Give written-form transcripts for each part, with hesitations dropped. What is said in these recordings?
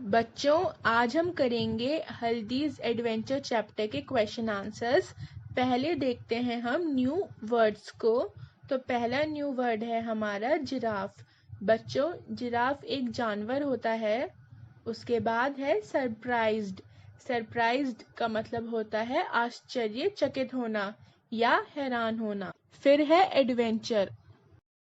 बच्चों, आज हम करेंगे हल्दीज एडवेंचर चैप्टर के क्वेश्चन आंसर्स। पहले देखते हैं हम न्यू वर्ड्स को। तो पहला न्यू वर्ड है हमारा जिराफ। बच्चों, जिराफ एक जानवर होता है। उसके बाद है सरप्राइज्ड। सरप्राइज्ड का मतलब होता है आश्चर्यचकित होना या हैरान होना। फिर है एडवेंचर।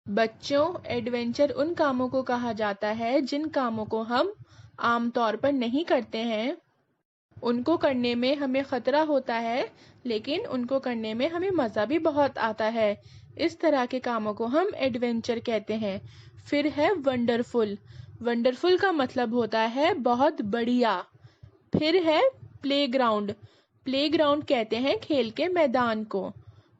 बच्चों, एडवेंचर उन कामों को कहा जाता है जिन कामों को हम आमतौर पर नहीं करते हैं। उनको करने में हमें खतरा होता है, लेकिन उनको करने में हमें मज़ा भी बहुत आता है। इस तरह के कामों को हम एडवेंचर कहते हैं। फिर है वंडरफुल। वंडरफुल का मतलब होता है बहुत बढ़िया। फिर है प्लेग्राउंड। प्लेग्राउंड कहते हैं खेल के मैदान को।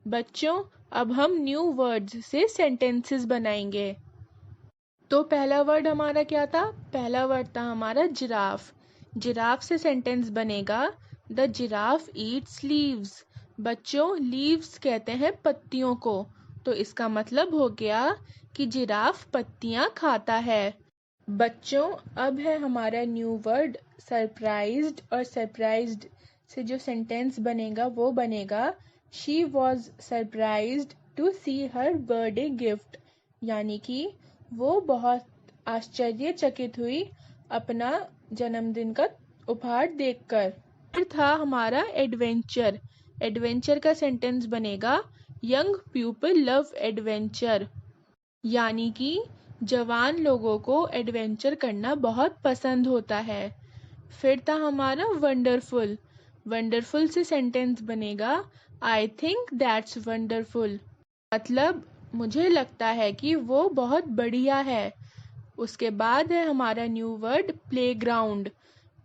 बच्चों, अब हम न्यू वर्ड्स से सेंटेंसेस बनाएंगे। तो पहला वर्ड हमारा क्या था? पहला वर्ड था हमारा जिराफ। जिराफ से सेंटेंस बनेगा द जिराफ ईट्स लीव्स। बच्चों, लीव्स कहते हैं पत्तियों को, तो इसका मतलब हो गया कि जिराफ पत्तियां खाता है। बच्चों, अब है हमारा न्यू वर्ड सरप्राइज्ड, और सरप्राइज्ड से जो सेंटेंस बनेगा वो बनेगा she was surprised to see her birthday gift. यानी कि वो बहुत आश्चर्यचकित हुई अपना जन्मदिन का उपहार देखकर। फिर था हमारा एडवेंचर। एडवेंचर का सेंटेंस बनेगा यंग पीपल लव एडवेंचर। यानी कि जवान लोगों को एडवेंचर करना बहुत पसंद होता है। फिर था हमारा वंडरफुल। वंडरफुल से सेंटेंस बनेगा आई थिंक दैट्स वंडरफुल। मतलब मुझे लगता है कि वो बहुत बढ़िया है। उसके बाद है हमारा न्यू वर्ड प्लेग्राउंड।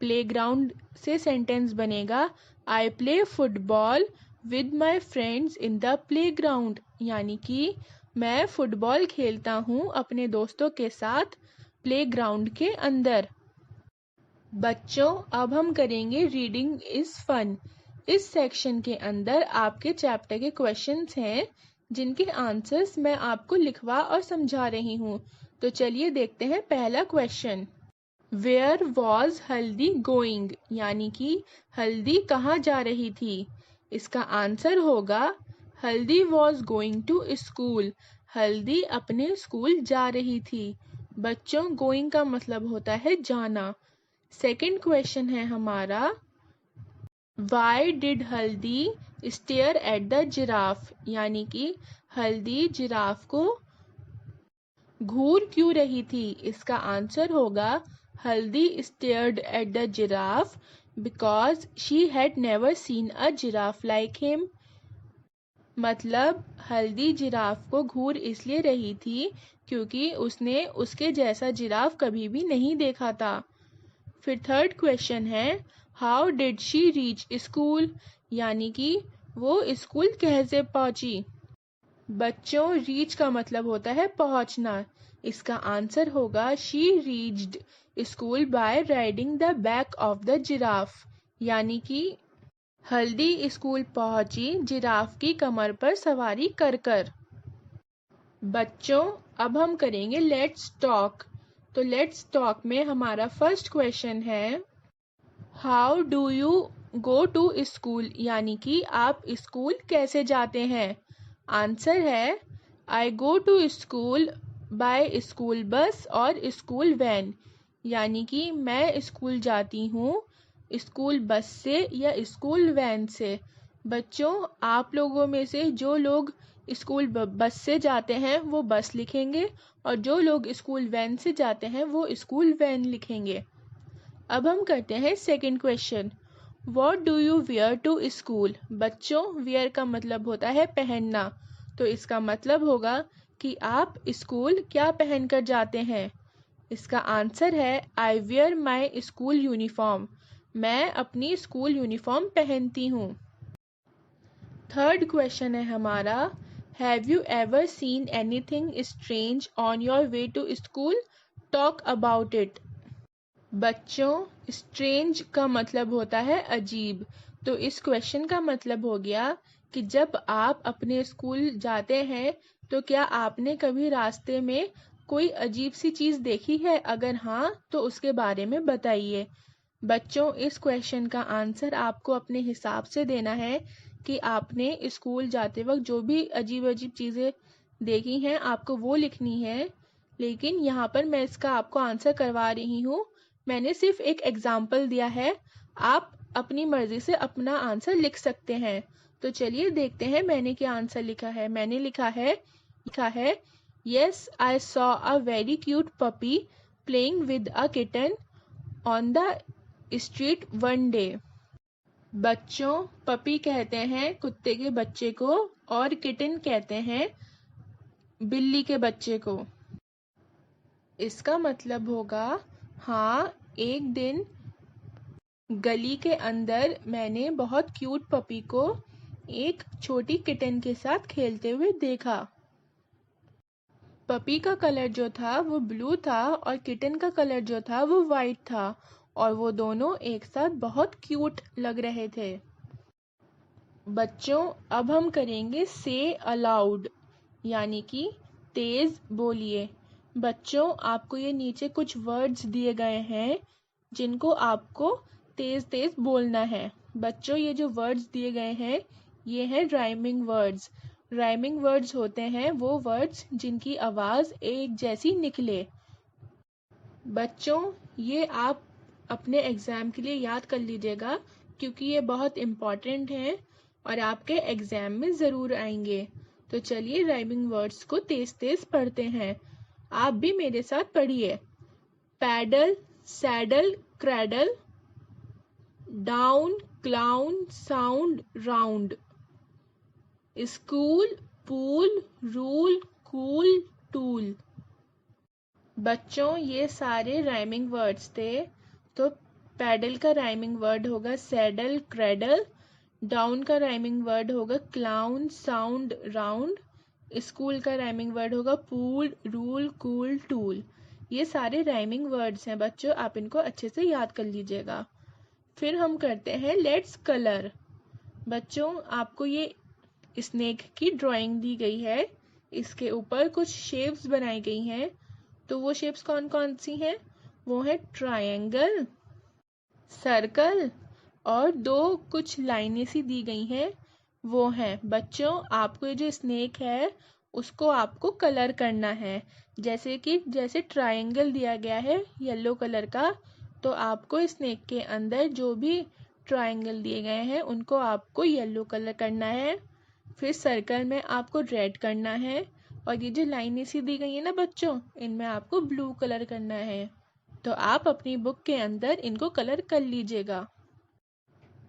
प्लेग्राउंड से सेंटेंस बनेगा I play football with my friends in the playground. यानी कि मैं फुटबॉल खेलता हूँ अपने दोस्तों के साथ प्लेग्राउंड के अंदर। बच्चों, अब हम करेंगे रीडिंग इज फन। इस सेक्शन के अंदर आपके चैप्टर के क्वेश्चंस हैं, जिनके आंसर्स मैं आपको लिखवा और समझा रही हूँ। तो चलिए देखते हैं पहला क्वेश्चन। वेयर वॉज हल्दी गोइंग? यानी कि हल्दी कहाँ जा रही थी? इसका आंसर होगा हल्दी वॉज गोइंग टू स्कूल। हल्दी अपने स्कूल जा रही थी। बच्चों, गोइंग का मतलब होता है जाना। सेकंड क्वेश्चन है हमारा वाई डिड हल्दी स्टेयर एट द जिराफ? यानी कि हल्दी जिराफ को घूर क्यों रही थी? इसका आंसर होगा हल्दी stared at the giraffe because she had never seen a giraffe like him. मतलब हल्दी जिराफ को घूर इसलिए रही थी क्योंकि उसने उसके जैसा जिराफ कभी भी नहीं देखा था। फिर थर्ड क्वेश्चन है how did she reach school? यानी कि वो स्कूल कैसे पहुंची? बच्चों, रीच का मतलब होता है पहुंचना। इसका आंसर होगा she reached school by riding the back of the giraffe. यानी कि हल्दी स्कूल पहुंची जिराफ की कमर पर सवारी कर कर। बच्चों, अब हम करेंगे लेट्स टॉक। तो लेट्स टॉक में हमारा फर्स्ट क्वेश्चन है how do you go to school? यानी कि आप स्कूल कैसे जाते हैं? आंसर है I go to school by school bus और स्कूल वैन। यानी कि मैं स्कूल जाती हूँ स्कूल बस से या स्कूल वैन से। बच्चों, आप लोगों में से जो लोग स्कूल बस से जाते हैं वो बस लिखेंगे, और जो लोग स्कूल वैन से जाते हैं वो स्कूल वैन लिखेंगे। अब हम करते हैं second question what do you wear to school? बच्चों, वियर का मतलब होता है पहनना, तो इसका मतलब होगा कि आप स्कूल क्या पहनकर जाते हैं? इसका आंसर है I wear my school uniform. मैं अपनी स्कूल यूनिफॉर्म पहनती हूँ। थर्ड क्वेश्चन है हमारा have you ever seen anything strange on your way to school? Talk about it. बच्चों, स्ट्रेंज का मतलब होता है अजीब, तो इस क्वेश्चन का मतलब हो गया कि जब आप अपने स्कूल जाते हैं तो क्या आपने कभी रास्ते में कोई अजीब सी चीज देखी है? अगर हाँ तो उसके बारे में बताइए। बच्चों, इस क्वेश्चन का आंसर आपको अपने हिसाब से देना है कि आपने स्कूल जाते वक्त जो भी अजीब अजीब चीजें देखी हैं आपको वो लिखनी है। लेकिन यहाँ पर मैं इसका आपको आंसर करवा रही हूँ। मैंने सिर्फ एक एग्जाम्पल दिया है, आप अपनी मर्जी से अपना आंसर लिख सकते हैं। तो चलिए देखते हैं मैंने क्या आंसर लिखा है। मैंने लिखा है yes I saw a very cute puppy playing with a kitten on the street one day. बच्चों, पपी कहते हैं कुत्ते के बच्चे को और किटन कहते हैं बिल्ली के बच्चे को। इसका मतलब होगा हाँ, एक दिन गली के अंदर मैंने बहुत क्यूट पपी को एक छोटी किटन के साथ खेलते हुए देखा। पपी का कलर जो था वो ब्लू था और किटन का कलर जो था वो वाइट था और वो दोनों एक साथ बहुत क्यूट लग रहे थे। बच्चों, अब हम करेंगे से अलाउड, यानी कि तेज बोलिए। बच्चों, आपको ये नीचे कुछ वर्ड्स दिए गए हैं जिनको आपको तेज तेज बोलना है। बच्चों, ये जो वर्ड्स दिए गए हैं ये हैं राइमिंग वर्ड्स। राइमिंग वर्ड्स होते हैं वो वर्ड्स जिनकी आवाज एक जैसी निकले। बच्चों, ये आप अपने एग्जाम के लिए याद कर लीजिएगा क्योंकि ये बहुत इम्पोर्टेंट हैं और आपके एग्जाम में जरूर आएंगे। तो चलिए राइमिंग वर्ड्स को तेज तेज पढ़ते हैं। आप भी मेरे साथ पढ़िए। Paddle, saddle, cradle, down, clown, sound, round, school, pool, rule, cool, tool. बच्चों, ये सारे राइमिंग वर्ड्स थे। तो पैडल का राइमिंग वर्ड होगा सैडल, क्रेडल। डाउन का राइमिंग वर्ड होगा क्लाउन, साउंड, राउंड। स्कूल का राइमिंग वर्ड होगा पूल, रूल, कूल, टूल। ये सारे राइमिंग वर्ड्स हैं बच्चों, आप इनको अच्छे से याद कर लीजिएगा। फिर हम करते हैं लेट्स कलर। बच्चों, आपको ये स्नेक की ड्राइंग दी गई है, इसके ऊपर कुछ शेप्स बनाई गई हैं। तो वो शेप्स कौन कौन सी हैं? वो है ट्रायंगल, सर्कल और दो कुछ लाइनें सी दी गई हैं वो हैं। बच्चों, आपको ये जो स्नेक है उसको आपको कलर करना है। जैसे ट्रायंगल दिया गया है येलो कलर का, तो आपको स्नेक के अंदर जो भी ट्रायंगल दिए गए हैं उनको आपको येलो कलर करना है। फिर सर्कल में आपको रेड करना है और ये जो लाइनें सी दी गई है ना बच्चों, इनमें आपको ब्लू कलर करना है। तो आप अपनी बुक के अंदर इनको कलर कर लीजिएगा।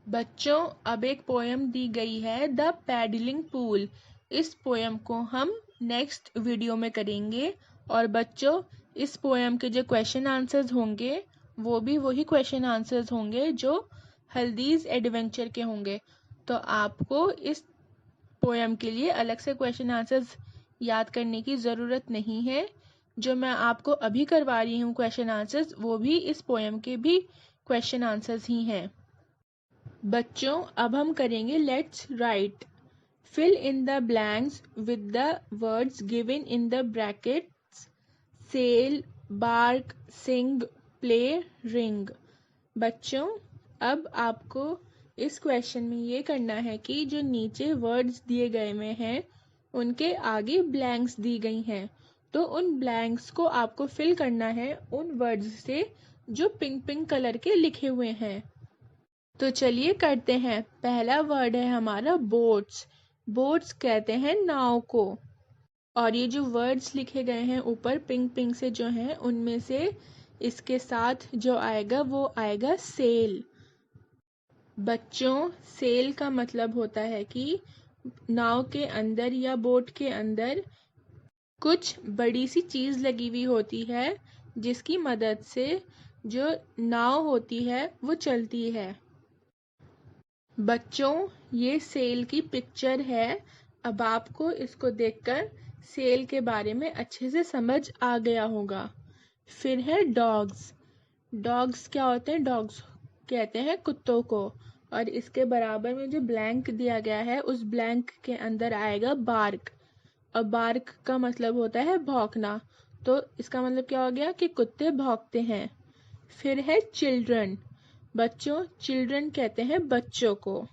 बच्चों, अब एक पोयम दी गई है द पैडलिंग पूल। इस पोयम को हम नेक्स्ट वीडियो में करेंगे। और बच्चों, इस पोयम के जो क्वेश्चन आंसर्स होंगे वो भी वही क्वेश्चन आंसर्स होंगे जो हल्दीज एडवेंचर के होंगे। तो आपको इस पोयम के लिए अलग से क्वेश्चन आंसर्स याद करने की ज़रूरत नहीं है। जो मैं आपको अभी करवा रही हूँ क्वेश्चन आंसर्स, वो भी इस पोयम के भी क्वेश्चन आंसर्स ही हैं। बच्चों, अब हम करेंगे let's write. Fill in the blanks with the words given in the brackets sell, bark, sing, play, ring. बच्चों, अब आपको इस क्वेश्चन में ये करना है कि जो नीचे वर्ड्स दिए गए में हैं उनके आगे ब्लैंक्स दी गई हैं। तो उन ब्लैंक्स को आपको फिल करना है उन वर्ड्स से जो पिंक पिंक कलर के लिखे हुए हैं। तो चलिए करते हैं। पहला वर्ड है हमारा बोट्स। बोट्स कहते हैं नाव को। और ये जो वर्ड्स लिखे गए हैं ऊपर पिंक पिंक से जो हैं उनमें से इसके साथ जो आएगा वो आएगा सेल। बच्चों, सेल का मतलब होता है कि नाव के अंदर या बोट के अंदर कुछ बड़ी सी चीज लगी हुई होती है जिसकी मदद से जो नाव होती है वो चलती है। बच्चों, ये सेल की पिक्चर है। अब आपको इसको देखकर सेल के बारे में अच्छे से समझ आ गया होगा। फिर है डॉग्स। डॉग्स क्या होते हैं? डॉग्स कहते हैं कुत्तों को। और इसके बराबर में जो ब्लैंक दिया गया है उस ब्लैंक के अंदर आएगा बार्क। और बार्क का मतलब होता है भौंकना। तो इसका मतलब क्या हो गया कि कुत्ते भौंकते हैं। फिर है चिल्ड्रन, बच्चों, चिल्ड्रन कहते हैं बच्चों को।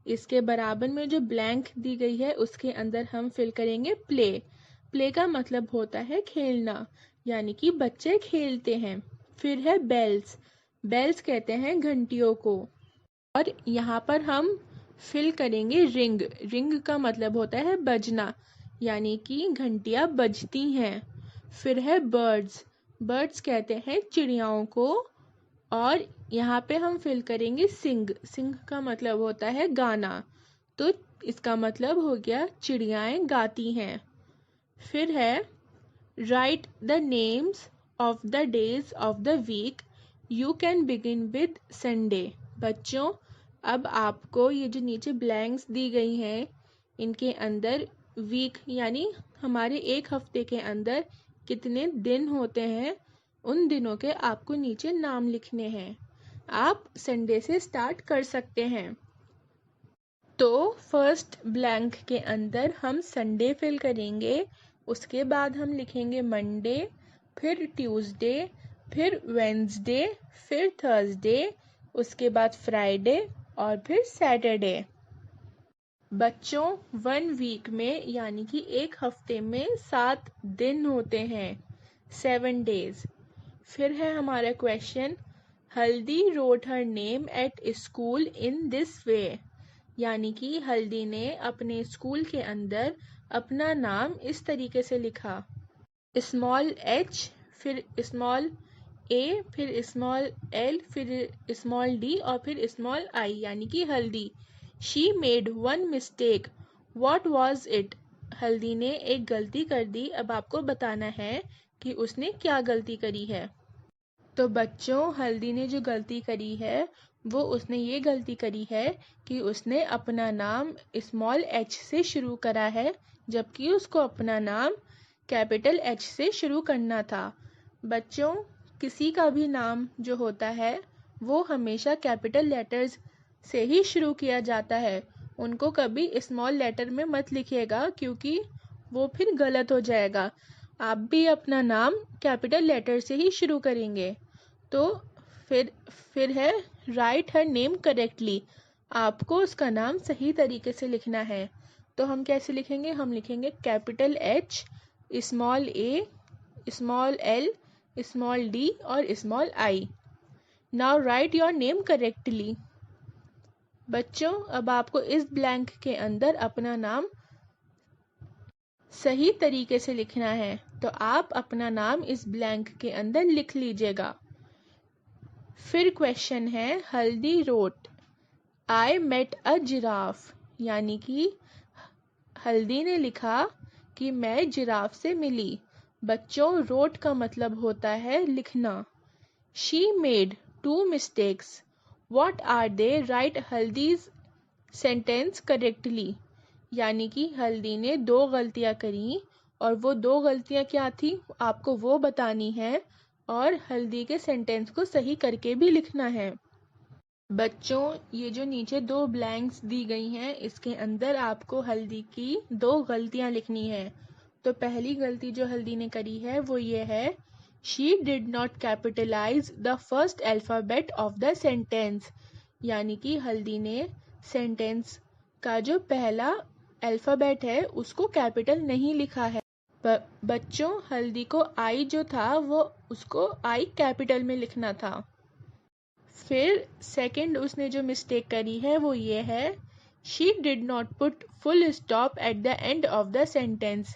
इसके बराबर में जो ब्लैंक दी गई है उसके अंदर हम फिल करेंगे प्ले। प्ले का मतलब होता है खेलना, यानी कि बच्चे खेलते हैं। फिर है बेल्स, बेल्स कहते हैं घंटियों को। और यहाँ पर हम फिल करेंगे रिंग, रिंग का मतलब होता है बजना, यानी कि घंटियाँ बजती हैं। फिर है बर्ड्स, बर्ड्स कहते हैं चिड़ियाओं को। और यहाँ पे हम फिल करेंगे सिंग, सिंग का मतलब होता है गाना, तो इसका मतलब हो गया चिड़ियाएं गाती हैं। फिर है write the names of the days of the week, you can begin with Sunday. बच्चों, अब आपको ये जो नीचे ब्लैंक्स दी गई हैं इनके अंदर वीक यानी हमारे एक हफ्ते के अंदर कितने दिन होते हैं उन दिनों के आपको नीचे नाम लिखने हैं। आप संडे से स्टार्ट कर सकते हैं। तो फर्स्ट ब्लैंक के अंदर हम संडे फिल करेंगे, उसके बाद हम लिखेंगे मंडे, फिर ट्यूसडे, फिर वेंसडे, फिर थर्सडे, उसके बाद फ्राइडे और फिर सैटरडे। बच्चों, 1 वीक में यानी कि एक हफ्ते में 7 दिन होते हैं, 7 डेज। फिर है हमारा question, Haldi wrote her name at school in this way, यानी कि हल्दी ने अपने स्कूल के अंदर अपना नाम इस तरीके से लिखा, स्मॉल एच, फिर स्मॉल ए, फिर स्मॉल एल, फिर स्मॉल डी और फिर स्मॉल आई, यानी कि हल्दी। She made 1 mistake, what was it? हल्दी ने एक गलती कर दी, अब आपको बताना है कि उसने क्या गलती करी है। तो बच्चों, हल्दी ने जो गलती करी है वो उसने ये गलती करी है कि उसने अपना नाम स्मॉल एच से शुरू करा है, जबकि उसको अपना नाम कैपिटल एच से शुरू करना था। बच्चों, किसी का भी नाम जो होता है वो हमेशा कैपिटल लेटर्स से ही शुरू किया जाता है, उनको कभी स्मॉल लेटर में मत लिखिएगा क्योंकि वो फिर गलत हो जाएगा। आप भी अपना नाम कैपिटल लेटर से ही शुरू करेंगे। तो फिर है राइट हर नेम करेक्टली, आपको उसका नाम सही तरीके से लिखना है। तो हम कैसे लिखेंगे? हम लिखेंगे कैपिटल एच, स्मॉल ए, स्मॉल एल, स्मॉल डी और small I. Now right your name correctly. बच्चों, अब आपको इस ब्लैंक के अंदर अपना नाम सही तरीके से लिखना है, तो आप अपना नाम इस ब्लैंक के अंदर लिख लीजिएगा। फिर क्वेश्चन है, Haldi wrote I met a giraffe, यानी कि हल्दी ने लिखा कि मैं जिराफ से मिली। बच्चों, रोट का मतलब होता है लिखना। She made 2 mistakes, what are they? Right हल्दीज सेंटेंस करेक्टली, यानी कि हल्दी ने 2 गलतियां करी और वो 2 गलतियां क्या थी आपको वो बतानी है और हल्दी के सेंटेंस को सही करके भी लिखना है। बच्चों, ये जो नीचे 2 ब्लैंक्स दी गई हैं इसके अंदर आपको हल्दी की 2 गलतियां लिखनी है। तो पहली गलती जो हल्दी ने करी है वो ये है, she did not capitalise the first alphabet of the sentence, यानी कि हल्दी ने सेंटेंस का जो पहला अल्फाबेट है उसको कैपिटल नहीं लिखा है। बच्चों, हल्दी को आई जो था वो उसको आई कैपिटल में लिखना था। फिर सेकंड उसने जो मिस्टेक करी है वो ये है, she did not put full stop at the end of the sentence,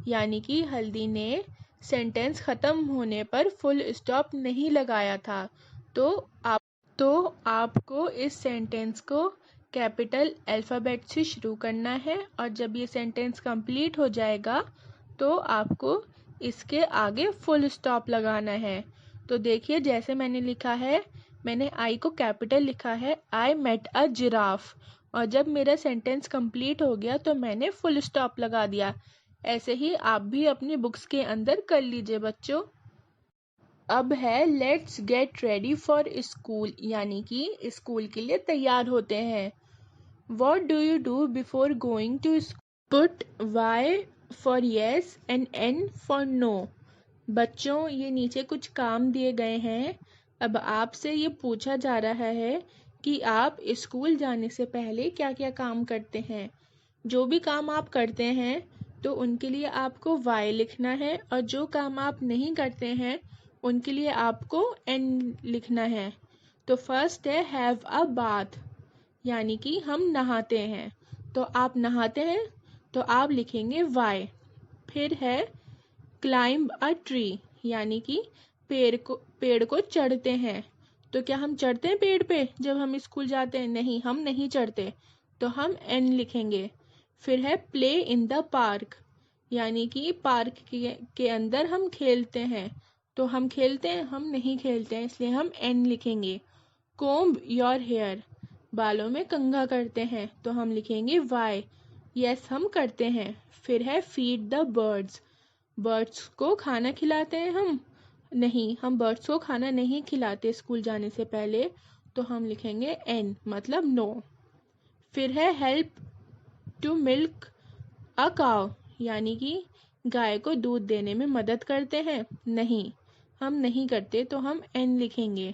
यानी कि हल्दी ने सेंटेंस ख़त्म होने पर फुल स्टॉप नहीं लगाया था। तो आपको इस सेंटेंस को कैपिटल अल्फ़ाबेट से शुरू करना है और जब ये सेंटेंस कंप्लीट हो जाएगा तो आपको इसके आगे फुल स्टॉप लगाना है। तो देखिए, जैसे मैंने लिखा है, मैंने आई को कैपिटल लिखा है, आई मेट अ जिराफ, और जब मेरा सेंटेंस कंप्लीट हो गया तो मैंने फुल स्टॉप लगा दिया। ऐसे ही आप भी अपनी बुक्स के अंदर कर लीजिए बच्चों। अब है let's get ready for school, यानी कि स्कूल के लिए तैयार होते हैं। What do you do before going to school? Put Y for yes and N for no. बच्चों, ये नीचे कुछ काम दिए गए हैं। अब आपसे ये पूछा जा रहा है कि आप स्कूल जाने से पहले क्या-क्या काम करते हैं। जो भी काम आप करते हैं तो उनके लिए आपको वाई लिखना है, और जो काम आप नहीं करते हैं उनके लिए आपको एन लिखना है। तो फर्स्ट है हैव अ बाथ, यानी कि हम नहाते हैं। तो आप नहाते हैं तो आप लिखेंगे वाई। फिर है क्लाइंब अ ट्री, यानी कि पेड़ को चढ़ते हैं। तो क्या हम चढ़ते हैं पेड़ पे जब हम स्कूल जाते हैं? नहीं, हम नहीं चढ़ते, तो हम एन लिखेंगे। फिर है प्ले इन द पार्क, यानी कि पार्क के अंदर हम खेलते हैं। तो हम खेलते हैं? हम नहीं खेलते हैं, इसलिए हम एन लिखेंगे। कोम्ब योर हेयर, बालों में कंघा करते हैं, तो हम लिखेंगे वाई। यस, हम करते हैं। फिर है फीड द बर्ड्स, बर्ड्स को खाना खिलाते हैं हम? नहीं, हम बर्ड्स को खाना नहीं खिलाते स्कूल जाने से पहले, तो हम लिखेंगे एन, मतलब नो। फिर है help to milk a cow, यानी कि गाय को दूध देने में मदद करते हैं? नहीं, हम नहीं करते, तो हम एन लिखेंगे।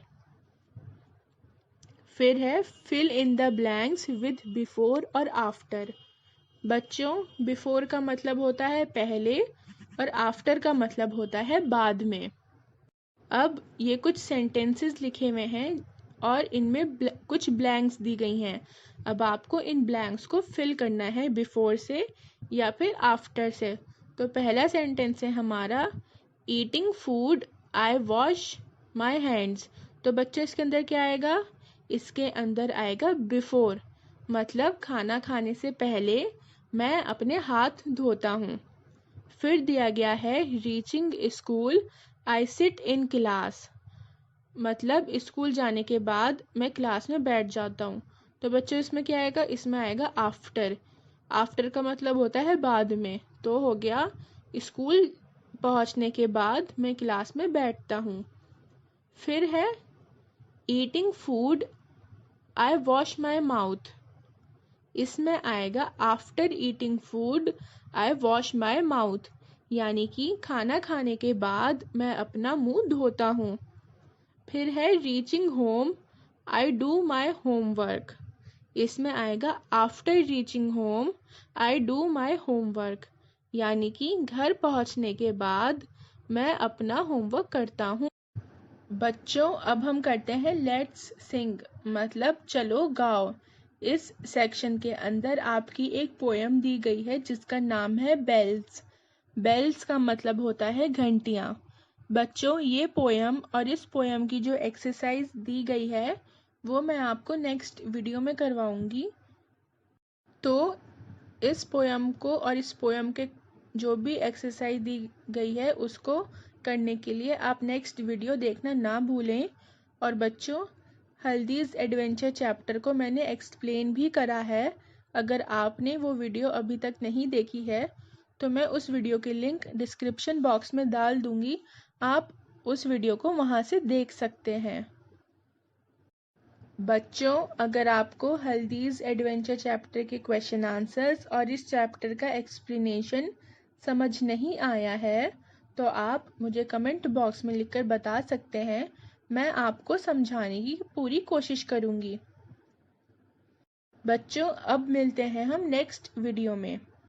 फिर है fill in the blanks with before और आफ्टर। बच्चों, बिफोर का मतलब होता है पहले और आफ्टर का मतलब होता है बाद में। अब ये कुछ सेंटेंसेस लिखे हुए हैं और इनमें कुछ ब्लैंक्स दी गई हैं। अब आपको इन ब्लैंक्स को फिल करना है बिफोर से या फिर आफ्टर से। तो पहला सेंटेंस है हमारा eating food I wash my hands. तो बच्चों, इसके अंदर क्या आएगा? इसके अंदर आएगा बिफोर, मतलब खाना खाने से पहले मैं अपने हाथ धोता हूँ। फिर दिया गया है reaching school I sit in class, मतलब स्कूल जाने के बाद मैं क्लास में बैठ जाता हूँ। तो बच्चों, इसमें क्या आएगा? इसमें आएगा आफ्टर। आफ्टर का मतलब होता है बाद में, तो हो गया स्कूल पहुँचने के बाद मैं क्लास में बैठता हूँ। फिर है eating food I wash my mouth, इसमें आएगा after eating food I wash my mouth, यानी कि खाना खाने के बाद मैं अपना मुंह धोता हूँ। फिर है reaching home I do my homework, इसमें आएगा after reaching home I do my homework, यानी कि घर पहुँचने के बाद मैं अपना होमवर्क करता हूँ। बच्चों, अब हम करते हैं लेट्स सिंग, मतलब चलो गाओ। इस सेक्शन के अंदर आपकी एक पोयम दी गई है जिसका नाम है बेल्स। बेल्स का मतलब होता है घंटियाँ। बच्चों, ये पोयम और इस पोयम की जो एक्सरसाइज दी गई है वो मैं आपको नेक्स्ट वीडियो में करवाऊंगी। तो इस पोयम को और इस पोयम के जो भी एक्सरसाइज दी गई है उसको करने के लिए आप नेक्स्ट वीडियो देखना ना भूलें। और बच्चों, हल्दीज़ एडवेंचर चैप्टर को मैंने एक्सप्लेन भी करा है। अगर आपने वो वीडियो अभी तक नहीं देखी है तो मैं उस वीडियो की लिंक डिस्क्रिप्शन बॉक्स में डाल दूंगी, आप उस वीडियो को वहाँ से देख सकते हैं। बच्चों, अगर आपको हल्दीज़ एडवेंचर चैप्टर के क्वेश्चन आंसर्स और इस चैप्टर का एक्सप्लेनेशन समझ नहीं आया है तो आप मुझे कमेंट बॉक्स में लिखकर बता सकते हैं, मैं आपको समझाने की पूरी कोशिश करूंगी। बच्चों, अब मिलते हैं हम नेक्स्ट वीडियो में।